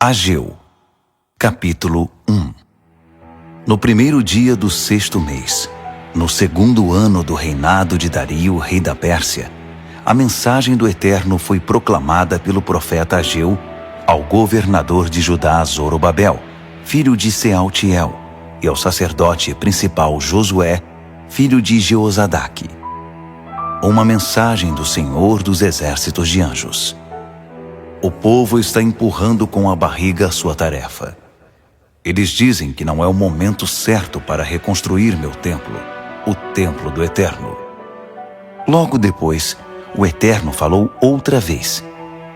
Ageu, capítulo 1. No primeiro dia do sexto mês, no segundo ano do reinado de Dario, rei da Pérsia, a mensagem do Eterno foi proclamada pelo profeta Ageu ao governador de Judá Zorobabel, filho de Sealtiel, e ao sacerdote principal Josué, filho de Jeozadaque. Uma mensagem do Senhor dos exércitos de anjos. O povo está empurrando com a barriga a sua tarefa. Eles dizem que não é o momento certo para reconstruir meu templo, o templo do Eterno. Logo depois, o Eterno falou outra vez,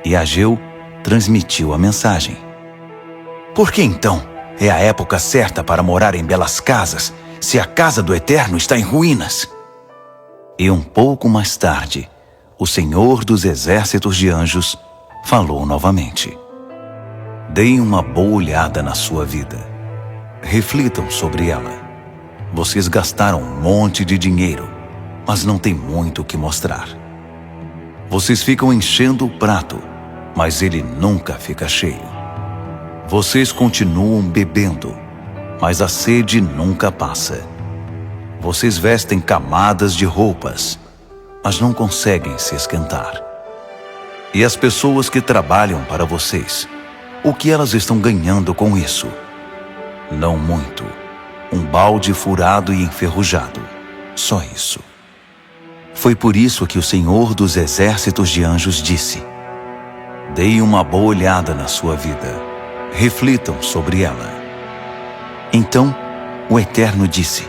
e Ageu transmitiu a mensagem. Por que então é a época certa para morar em belas casas, se a casa do Eterno está em ruínas? E um pouco mais tarde, o Senhor dos exércitos de anjos falou novamente. Deem uma boa olhada na sua vida. Reflitam sobre ela. Vocês gastaram um monte de dinheiro, mas não tem muito o que mostrar. Vocês ficam enchendo o prato, mas ele nunca fica cheio. Vocês continuam bebendo, mas a sede nunca passa. Vocês vestem camadas de roupas, mas não conseguem se esquentar. E as pessoas que trabalham para vocês, o que elas estão ganhando com isso? Não muito. Um balde furado e enferrujado. Só isso. Foi por isso que o Senhor dos exércitos de anjos disse: Deem uma boa olhada na sua vida. Reflitam sobre ela. Então, o Eterno disse: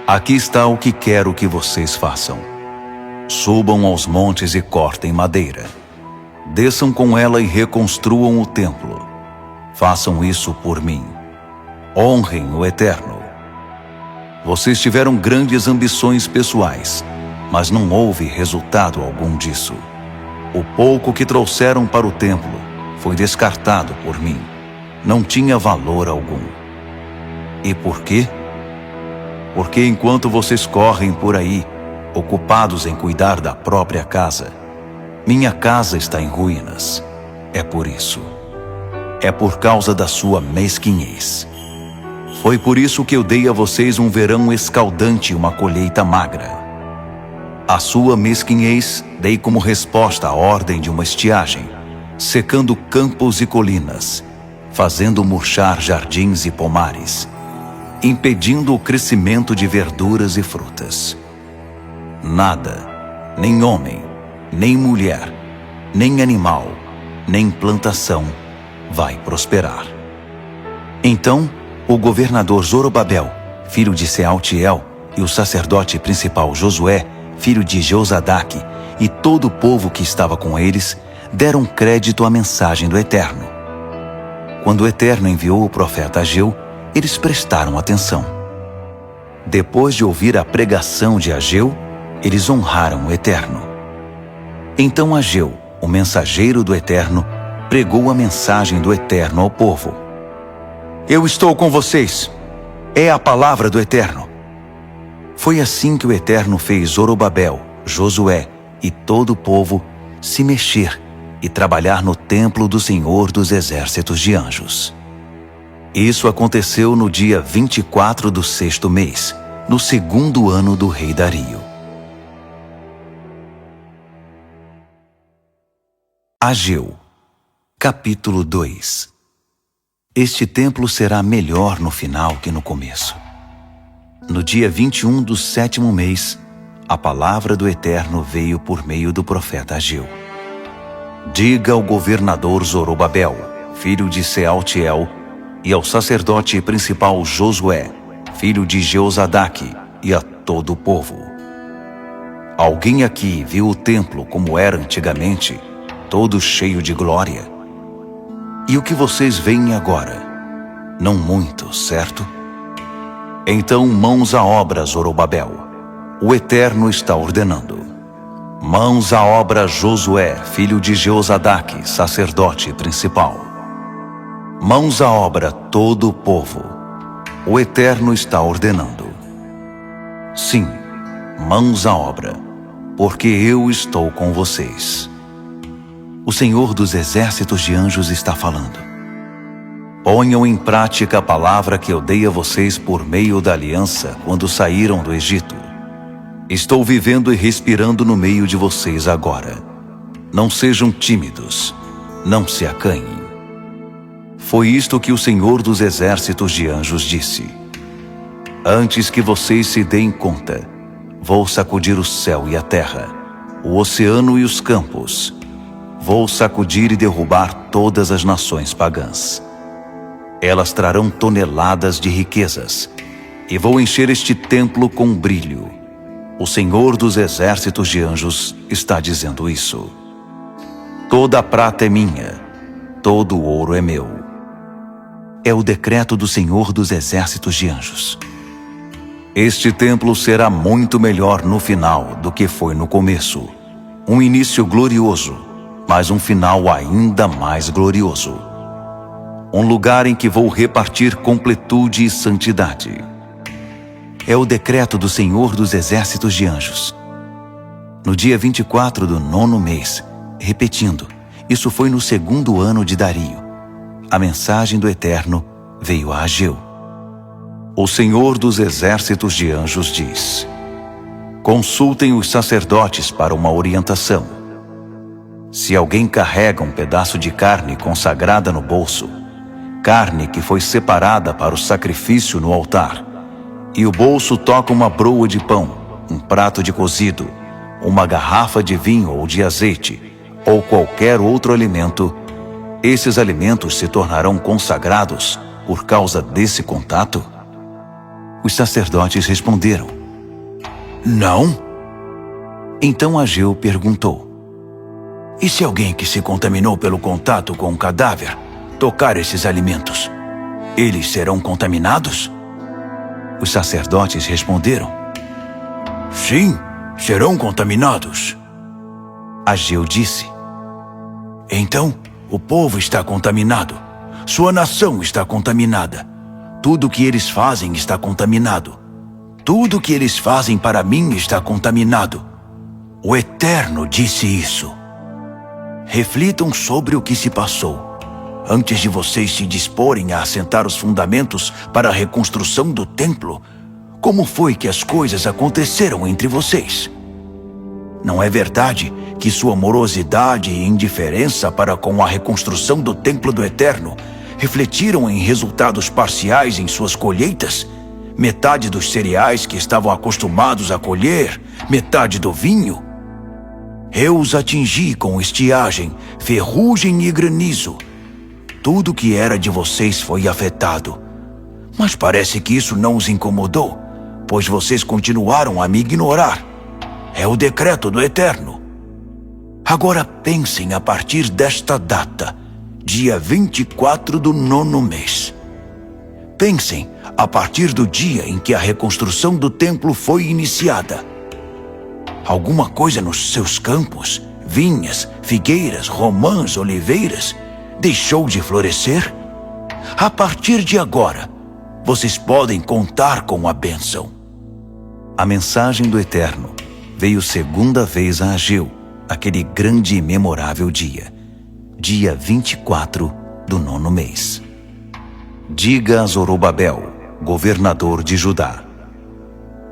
Aqui está o que quero que vocês façam. Subam aos montes e cortem madeira. Desçam com ela e reconstruam o templo. Façam isso por mim. Honrem o Eterno. Vocês tiveram grandes ambições pessoais, mas não houve resultado algum disso. O pouco que trouxeram para o templo foi descartado por mim. Não tinha valor algum. E por quê? Porque enquanto vocês correm por aí, ocupados em cuidar da própria casa, minha casa está em ruínas. É por isso. É por causa da sua mesquinhez. Foi por isso que eu dei a vocês um verão escaldante e uma colheita magra. A sua mesquinhez dei como resposta à ordem de uma estiagem, secando campos e colinas, fazendo murchar jardins e pomares, impedindo o crescimento de verduras e frutas. Nada, nem homem, nem mulher, nem animal, nem plantação vai prosperar. Então, o governador Zorobabel, filho de Sealtiel, e o sacerdote principal Josué, filho de Jeozadaque, e todo o povo que estava com eles, deram crédito à mensagem do Eterno. Quando o Eterno enviou o profeta Ageu, eles prestaram atenção. Depois de ouvir a pregação de Ageu, eles honraram o Eterno. Então Ageu, o mensageiro do Eterno, pregou a mensagem do Eterno ao povo. Eu estou com vocês. É a palavra do Eterno. Foi assim que o Eterno fez Zorobabel, Josué e todo o povo se mexer e trabalhar no templo do Senhor dos exércitos de anjos. Isso aconteceu no dia 24 do sexto mês, no segundo ano do rei Dario. Ageu, capítulo 2. Este templo será melhor no final que no começo. No dia 21 do sétimo mês, a palavra do Eterno veio por meio do profeta Ageu. Diga ao governador Zorobabel, filho de Sealtiel, e ao sacerdote principal Josué, filho de Jeozadaque, e a todo o povo. Alguém aqui viu o templo como era antigamente, todo cheio de glória? E o que vocês veem agora? Não muito, certo? Então mãos à obra, Zorobabel. O Eterno está ordenando. Mãos à obra, Josué, filho de Jeozadaque, sacerdote principal. Mãos à obra, todo o povo. O Eterno está ordenando. Sim, mãos à obra, porque eu estou com vocês. O Senhor dos exércitos de anjos está falando. Ponham em prática a palavra que eu dei a vocês por meio da aliança quando saíram do Egito. Estou vivendo e respirando no meio de vocês agora. Não sejam tímidos, não se acanhem. Foi isto que o Senhor dos Exércitos de Anjos disse. Antes que vocês se deem conta, vou sacudir o céu e a terra, o oceano e os campos. Vou sacudir e derrubar todas as nações pagãs. Elas trarão toneladas de riquezas, e vou encher este templo com brilho. O Senhor dos Exércitos de Anjos está dizendo isso. Toda a prata é minha, todo o ouro é meu. É o decreto do Senhor dos Exércitos de Anjos. Este templo será muito melhor no final do que foi no começo. Um início glorioso, mas um final ainda mais glorioso. Um lugar em que vou repartir completude e santidade. É o decreto do Senhor dos Exércitos de Anjos. No dia 24 do 9º mês, repetindo, isso foi no 2º ano de Dario, a mensagem do Eterno veio a Ageu. O Senhor dos Exércitos de Anjos diz: consultem os sacerdotes para uma orientação. Se alguém carrega um pedaço de carne consagrada no bolso, carne que foi separada para o sacrifício no altar, e o bolso toca uma broa de pão, um prato de cozido, uma garrafa de vinho ou de azeite, ou qualquer outro alimento, esses alimentos se tornarão consagrados por causa desse contato? Os sacerdotes responderam: não. Então Ageu perguntou: e se alguém que se contaminou pelo contato com um cadáver tocar esses alimentos, eles serão contaminados? Os sacerdotes responderam: sim, serão contaminados. Ageu disse: então, o povo está contaminado, sua nação está contaminada, tudo o que eles fazem está contaminado, tudo o que eles fazem para mim está contaminado. O Eterno disse isso. Reflitam sobre o que se passou, antes de vocês se disporem a assentar os fundamentos para a reconstrução do templo. Como foi que as coisas aconteceram entre vocês? Não é verdade que sua morosidade e indiferença para com a reconstrução do templo do Eterno refletiram em resultados parciais em suas colheitas? Metade dos cereais que estavam acostumados a colher, metade do vinho? Eu os atingi com estiagem, ferrugem e granizo. Tudo que era de vocês foi afetado. Mas parece que isso não os incomodou, pois vocês continuaram a me ignorar. É o decreto do Eterno. Agora pensem a partir desta data, dia 24 do 9º mês. Pensem a partir do dia em que a reconstrução do templo foi iniciada. Alguma coisa nos seus campos, vinhas, figueiras, romãs, oliveiras, deixou de florescer? A partir de agora, vocês podem contar com a bênção. A mensagem do Eterno veio segunda vez a Ageu, aquele grande e memorável dia, dia 24 do 9º mês. Diga a Zorobabel, governador de Judá: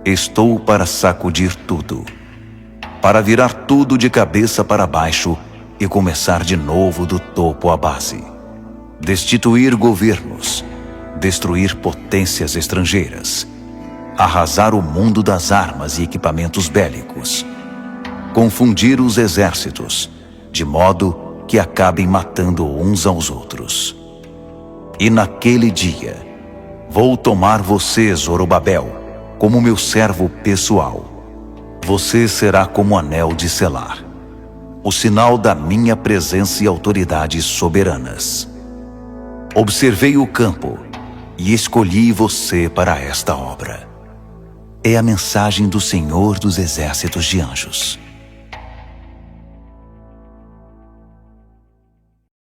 estou para sacudir tudo, para virar tudo de cabeça para baixo e começar de novo do topo à base. Destituir governos, destruir potências estrangeiras, arrasar o mundo das armas e equipamentos bélicos, confundir os exércitos, de modo que acabem matando uns aos outros. E naquele dia, vou tomar você, Zorobabel, como meu servo pessoal. Você será como anel de selar, o sinal da minha presença e autoridade soberanas. Observei o campo e escolhi você para esta obra. É a mensagem do Senhor dos Exércitos de Anjos.